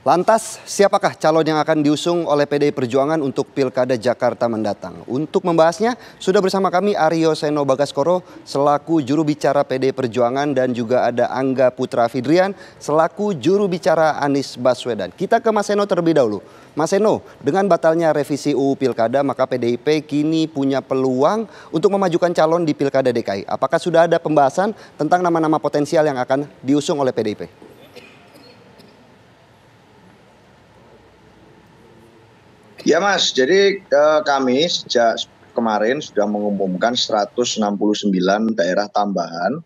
Lantas, siapakah calon yang akan diusung oleh PDI Perjuangan untuk Pilkada Jakarta mendatang? Untuk membahasnya, sudah bersama kami Aryo Seno Bagaskoro selaku juru bicara PDI Perjuangan dan juga ada Angga Putra Fidrian selaku juru bicara Anies Baswedan. Kita ke Mas Seno terlebih dahulu. Mas Seno, dengan batalnya revisi UU Pilkada, maka PDIP kini punya peluang untuk memajukan calon di Pilkada DKI. Apakah sudah ada pembahasan tentang nama-nama potensial yang akan diusung oleh PDIP? Ya Mas, jadi kami sejak kemarin sudah mengumumkan 169 daerah tambahan.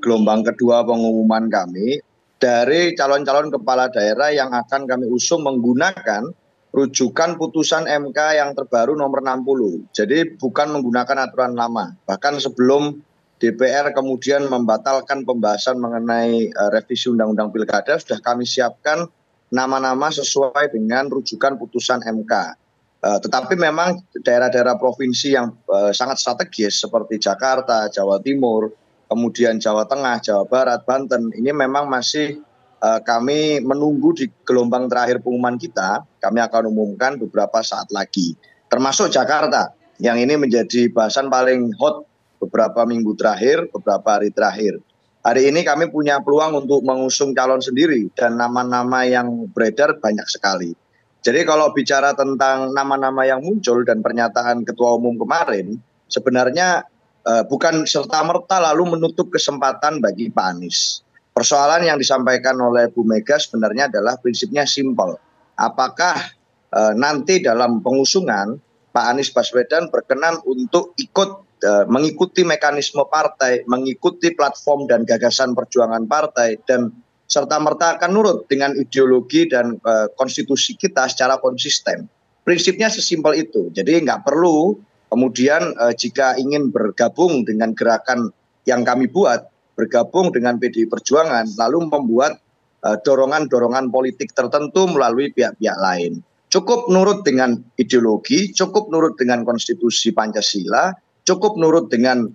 Gelombang kedua pengumuman kami dari calon-calon kepala daerah yang akan kami usung menggunakan rujukan putusan MK yang terbaru nomor 60. Jadi bukan menggunakan aturan lama. Bahkan sebelum DPR kemudian membatalkan pembahasan mengenai revisi Undang-Undang Pilkada, sudah kami siapkan nama-nama sesuai dengan rujukan putusan MK. Tetapi memang daerah-daerah provinsi yang sangat strategis seperti Jakarta, Jawa Timur, kemudian Jawa Tengah, Jawa Barat, Banten, ini memang masih kami menunggu di gelombang terakhir pengumuman kita. Kami akan umumkan beberapa saat lagi. Termasuk Jakarta, yang ini menjadi bahasan paling hot beberapa minggu terakhir, beberapa hari terakhir. Hari ini kami punya peluang untuk mengusung calon sendiri dan nama-nama yang beredar banyak sekali. Jadi kalau bicara tentang nama-nama yang muncul dan pernyataan Ketua Umum kemarin, sebenarnya bukan serta-merta lalu menutup kesempatan bagi Pak Anies. Persoalan yang disampaikan oleh Bu Mega sebenarnya adalah prinsipnya simpel. Apakah nanti dalam pengusungan Pak Anies Baswedan berkenan untuk mengikuti mekanisme partai, mengikuti platform dan gagasan perjuangan partai, dan serta-merta akan nurut dengan ideologi dan konstitusi kita secara konsisten. Prinsipnya sesimpel itu. Jadi nggak perlu kemudian jika ingin bergabung dengan gerakan yang kami buat, bergabung dengan PDI Perjuangan, lalu membuat dorongan-dorongan politik tertentu melalui pihak-pihak lain. Cukup nurut dengan ideologi, cukup nurut dengan konstitusi Pancasila, cukup nurut dengan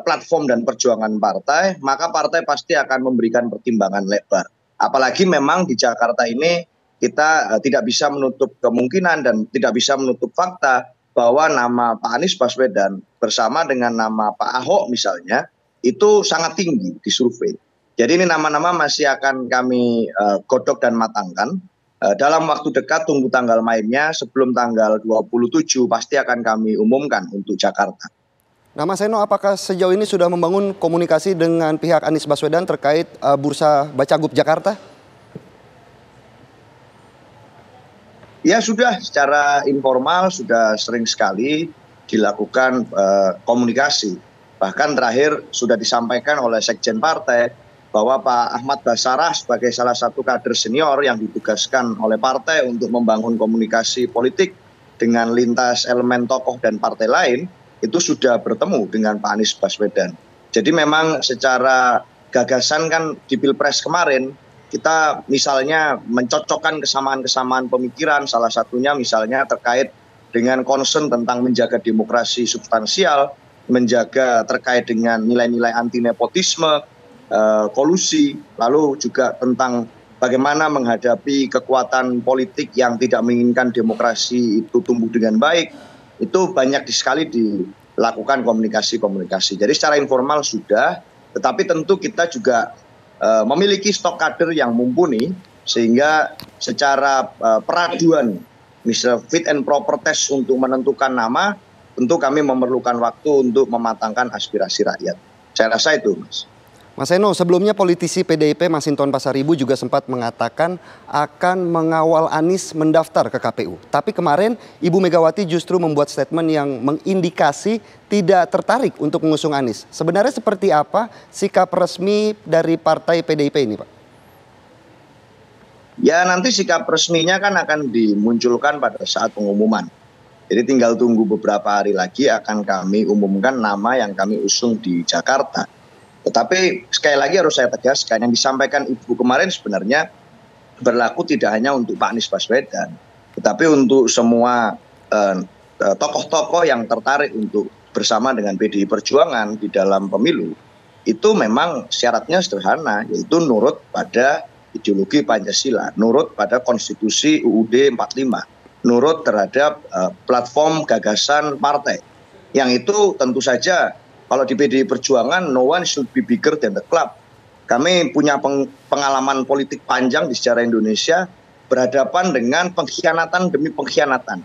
platform dan perjuangan partai, maka partai pasti akan memberikan pertimbangan lebar. Apalagi memang di Jakarta ini kita tidak bisa menutup kemungkinan dan tidak bisa menutup fakta bahwa nama Pak Anies Baswedan bersama dengan nama Pak Ahok misalnya itu sangat tinggi di survei. Jadi ini nama-nama masih akan kami godok dan matangkan. Dalam waktu dekat tunggu tanggal mainnya, sebelum tanggal 27 pasti akan kami umumkan untuk Jakarta. Nah Mas Seno, apakah sejauh ini sudah membangun komunikasi dengan pihak Anies Baswedan terkait bursa Bacagub Jakarta? Ya sudah, secara informal sudah sering sekali dilakukan komunikasi. Bahkan terakhir sudah disampaikan oleh Sekjen Partai bahwa Pak Ahmad Basarah sebagai salah satu kader senior yang ditugaskan oleh partai untuk membangun komunikasi politik dengan lintas elemen tokoh dan partai lain, itu sudah bertemu dengan Pak Anies Baswedan. Jadi memang secara gagasan kan di Pilpres kemarin, kita misalnya mencocokkan kesamaan-kesamaan pemikiran, salah satunya misalnya terkait dengan concern tentang menjaga demokrasi substansial, menjaga terkait dengan nilai-nilai anti nepotisme, kolusi, lalu juga tentang bagaimana menghadapi kekuatan politik yang tidak menginginkan demokrasi itu tumbuh dengan baik. Itu banyak sekali dilakukan komunikasi-komunikasi. Jadi secara informal sudah, tetapi tentu kita juga memiliki stok kader yang mumpuni, sehingga secara peraduan, misalnya fit and proper test untuk menentukan nama, tentu kami memerlukan waktu untuk mematangkan aspirasi rakyat. Saya rasa itu, Mas. Mas Seno, sebelumnya politisi PDIP Masinton Pasaribu juga sempat mengatakan akan mengawal Anies mendaftar ke KPU. Tapi kemarin Ibu Megawati justru membuat statement yang mengindikasi tidak tertarik untuk mengusung Anies. Sebenarnya seperti apa sikap resmi dari partai PDIP ini, Pak? Ya nanti sikap resminya kan akan dimunculkan pada saat pengumuman. Jadi tinggal tunggu beberapa hari lagi akan kami umumkan nama yang kami usung di Jakarta. Tetapi sekali lagi harus saya tegaskan, yang disampaikan Ibu kemarin sebenarnya berlaku tidak hanya untuk Pak Anies Baswedan, tetapi untuk semua tokoh-tokoh yang tertarik untuk bersama dengan PDI Perjuangan di dalam pemilu. Itu memang syaratnya sederhana, yaitu nurut pada ideologi Pancasila, nurut pada konstitusi UUD 45, nurut terhadap platform gagasan partai. Yang itu tentu saja kalau di PDI Perjuangan no one should be bigger than the club. Kami punya pengalaman politik panjang di sejarah Indonesia berhadapan dengan pengkhianatan demi pengkhianatan.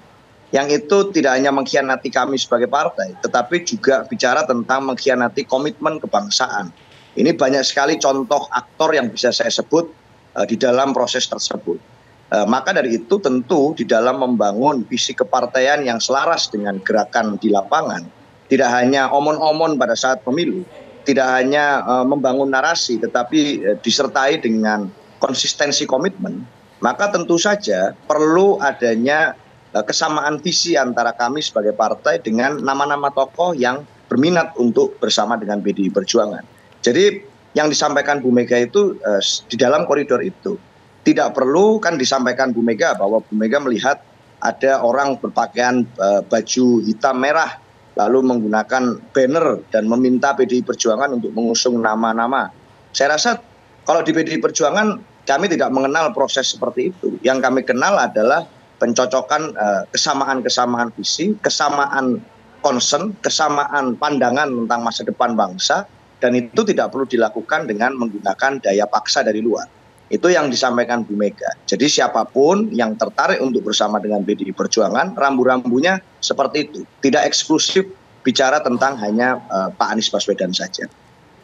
Yang itu tidak hanya mengkhianati kami sebagai partai, tetapi juga bicara tentang mengkhianati komitmen kebangsaan. Ini banyak sekali contoh aktor yang bisa saya sebut di dalam proses tersebut. Maka dari itu tentu di dalam membangun visi kepartaian yang selaras dengan gerakan di lapangan, tidak hanya omon-omon pada saat pemilu, tidak hanya membangun narasi, tetapi disertai dengan konsistensi komitmen, maka tentu saja perlu adanya kesamaan visi antara kami sebagai partai dengan nama-nama tokoh yang berminat untuk bersama dengan PDI Perjuangan. Jadi yang disampaikan Bu Mega itu di dalam koridor itu tidak perlu kan disampaikan Bu Mega bahwa Bu Mega melihat ada orang berpakaian baju hitam merah lalu menggunakan banner dan meminta PDI Perjuangan untuk mengusung nama-nama. Saya rasa kalau di PDI Perjuangan kami tidak mengenal proses seperti itu. Yang kami kenal adalah pencocokan kesamaan-kesamaan visi, kesamaan concern, kesamaan pandangan tentang masa depan bangsa, dan itu tidak perlu dilakukan dengan menggunakan daya paksa dari luar. Itu yang disampaikan Bu Mega. Jadi siapapun yang tertarik untuk bersama dengan PDI Perjuangan, rambu-rambunya seperti itu. Tidak eksklusif bicara tentang hanya Pak Anies Baswedan saja.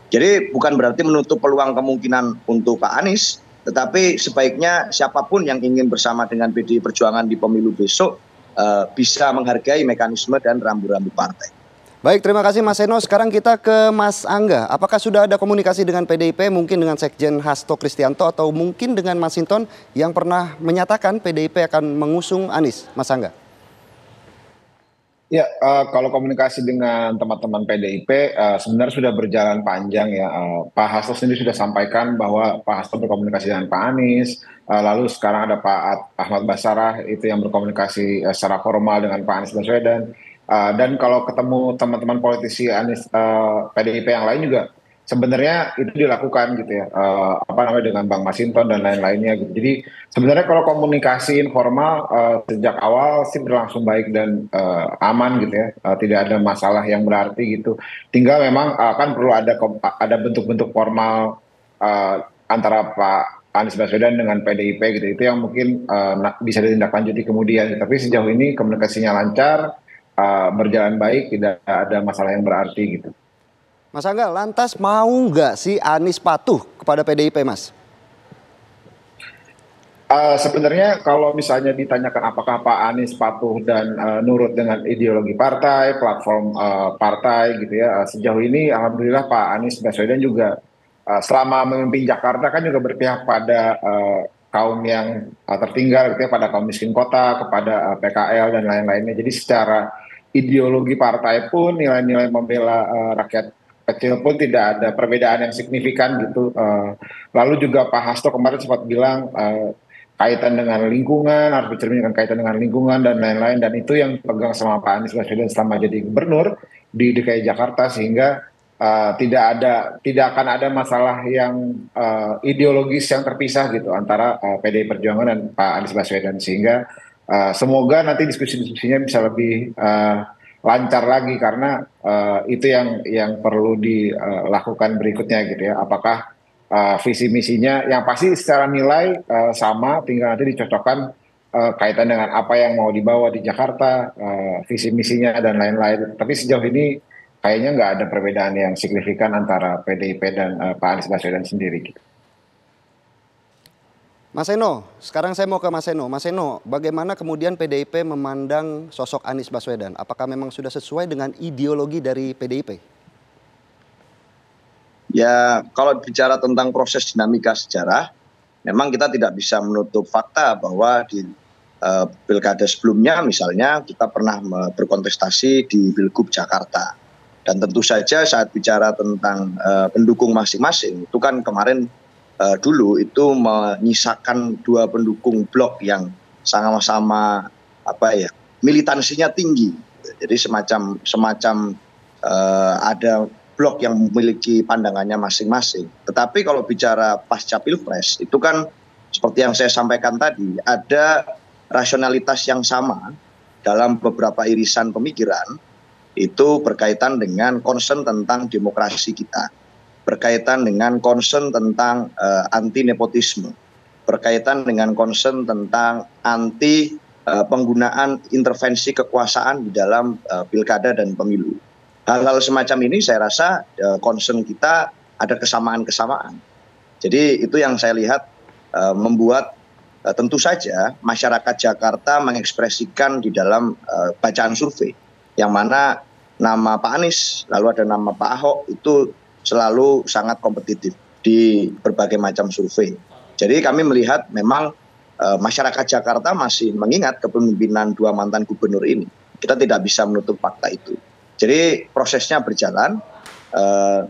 Jadi bukan berarti menutup peluang kemungkinan untuk Pak Anies, tetapi sebaiknya siapapun yang ingin bersama dengan PDI Perjuangan di pemilu besok bisa menghargai mekanisme dan rambu-rambu partai. Baik, terima kasih Mas Seno. Sekarang kita ke Mas Angga. Apakah sudah ada komunikasi dengan PDIP, mungkin dengan Sekjen Hasto Kristianto, atau mungkin dengan Mas Hinton yang pernah menyatakan PDIP akan mengusung Anies, Mas Angga? Ya, kalau komunikasi dengan teman-teman PDIP sebenarnya sudah berjalan panjang ya. Pak Hasto sendiri sudah sampaikan bahwa Pak Hasto berkomunikasi dengan Pak Anies. Lalu sekarang ada Pak Ahmad Basarah itu yang berkomunikasi secara formal dengan Pak Anies Baswedan. Dan kalau ketemu teman-teman politisi Anies PDIP yang lain juga sebenarnya itu dilakukan gitu ya, dengan Bang Masinton dan lain-lainnya gitu. Jadi sebenarnya kalau komunikasi informal sejak awal sih berlangsung baik dan aman gitu ya, tidak ada masalah yang berarti gitu. Tinggal memang kan perlu ada bentuk-bentuk formal antara Pak Anies Baswedan dengan PDIP gitu. Itu yang mungkin bisa ditindaklanjuti kemudian. Tapi sejauh ini komunikasinya lancar, berjalan baik, tidak ada masalah yang berarti gitu. Mas Angga, lantas mau nggak sih Anies patuh kepada PDIP, Mas? Sebenarnya kalau misalnya ditanyakan apakah Pak Anies patuh dan nurut dengan ideologi partai, platform partai gitu ya, sejauh ini alhamdulillah Pak Anies Baswedan juga selama memimpin Jakarta kan juga berpihak pada kaum yang tertinggal gitu ya, pada kaum miskin kota, kepada PKL dan lain-lainnya. Jadi secara ideologi partai pun nilai-nilai membela rakyat kecil pun tidak ada perbedaan yang signifikan gitu. Lalu juga Pak Hasto kemarin sempat bilang kaitan dengan lingkungan, harus bercerminkan kaitan dengan lingkungan dan lain-lain, dan itu yang pegang sama Pak Anies Baswedan selama jadi gubernur di DKI Jakarta, sehingga tidak akan ada masalah yang ideologis yang terpisah gitu antara PDI Perjuangan dan Pak Anies Baswedan, sehingga semoga nanti diskusi-diskusinya bisa lebih lancar lagi, karena itu yang perlu dilakukan berikutnya gitu ya. Apakah visi misinya yang pasti secara nilai sama, tinggal nanti dicocokkan kaitan dengan apa yang mau dibawa di Jakarta, visi misinya dan lain-lain. Tapi sejauh ini kayaknya nggak ada perbedaan yang signifikan antara PDIP dan Pak Anies Baswedan sendiri gitu. Mas Seno, sekarang saya mau ke Mas Seno. Mas Seno, bagaimana kemudian PDIP memandang sosok Anies Baswedan? Apakah memang sudah sesuai dengan ideologi dari PDIP? Ya, kalau bicara tentang proses dinamika sejarah, memang kita tidak bisa menutup fakta bahwa di pilkada sebelumnya misalnya kita pernah berkontestasi di Pilgub Jakarta. Dan tentu saja saat bicara tentang pendukung masing-masing, itu kan kemarin dulu itu menyisakan dua pendukung blok yang sama-sama militansinya tinggi. Jadi semacam ada blok yang memiliki pandangannya masing-masing. Tetapi kalau bicara pasca Pilpres, itu kan seperti yang saya sampaikan tadi, ada rasionalitas yang sama dalam beberapa irisan pemikiran, itu berkaitan dengan concern tentang demokrasi kita, berkaitan dengan concern tentang anti nepotisme, berkaitan dengan concern tentang anti penggunaan intervensi kekuasaan di dalam pilkada dan pemilu. Hal-hal semacam ini saya rasa concern kita ada kesamaan-kesamaan. Jadi itu yang saya lihat membuat tentu saja masyarakat Jakarta mengekspresikan di dalam bacaan survei, yang mana nama Pak Anies, lalu ada nama Pak Ahok itu selalu sangat kompetitif di berbagai macam survei. Jadi kami melihat memang masyarakat Jakarta masih mengingat kepemimpinan dua mantan gubernur ini. Kita tidak bisa menutup fakta itu. Jadi prosesnya berjalan.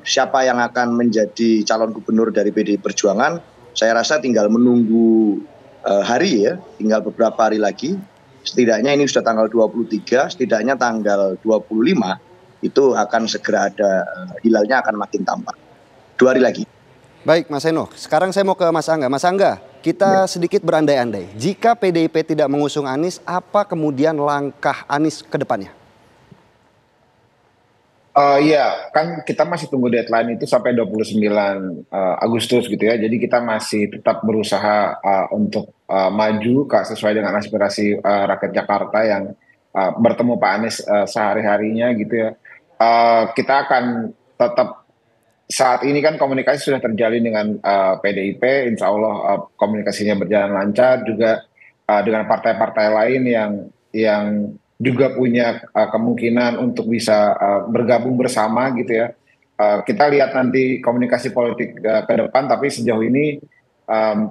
Siapa yang akan menjadi calon gubernur dari PDI Perjuangan, saya rasa tinggal menunggu hari ya, tinggal beberapa hari lagi. Setidaknya ini sudah tanggal 23, setidaknya tanggal 25 itu akan segera ada, hilalnya akan makin tampak. 2 hari lagi. Baik Mas Seno, sekarang saya mau ke Mas Angga. Mas Angga, kita sedikit berandai-andai. Jika PDIP tidak mengusung Anies, apa kemudian langkah Anies ke depannya? Iya, kan kita masih tunggu deadline itu sampai 29 Agustus gitu ya. Jadi kita masih tetap berusaha untuk maju sesuai dengan aspirasi rakyat Jakarta yang bertemu Pak Anies sehari-harinya gitu ya. Kita akan tetap, saat ini kan komunikasi sudah terjalin dengan PDIP, insya Allah komunikasinya berjalan lancar, juga dengan partai-partai lain yang juga punya kemungkinan untuk bisa bergabung bersama gitu ya. Kita lihat nanti komunikasi politik ke depan, tapi sejauh ini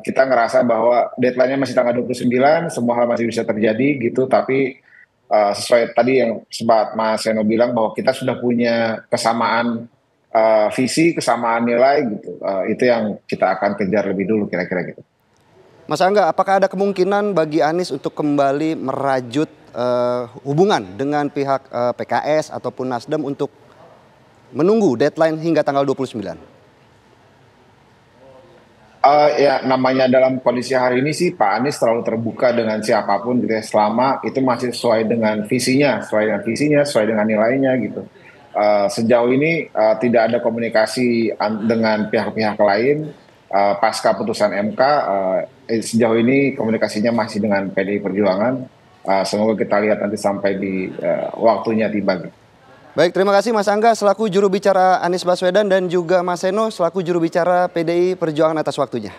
kita ngerasa bahwa deadline-nya masih tanggal 29, semua hal masih bisa terjadi gitu, tapi sesuai tadi yang sempat Mas Seno bilang bahwa kita sudah punya kesamaan visi, kesamaan nilai gitu. Itu yang kita akan kejar lebih dulu kira-kira gitu. Mas Angga, apakah ada kemungkinan bagi Anies untuk kembali merajut hubungan dengan pihak PKS ataupun Nasdem untuk menunggu deadline hingga tanggal 29? Ya namanya dalam kondisi hari ini sih Pak Anies terlalu terbuka dengan siapapun gitu ya, selama itu masih sesuai dengan visinya, sesuai dengan nilainya gitu. Sejauh ini tidak ada komunikasi dengan pihak-pihak lain pasca putusan MK. Sejauh ini komunikasinya masih dengan PDI Perjuangan. Semoga kita lihat nanti sampai di waktunya tiba. Baik, terima kasih Mas Angga selaku juru bicara Anies Baswedan dan juga Mas Seno selaku juru bicara PDI Perjuangan atas waktunya.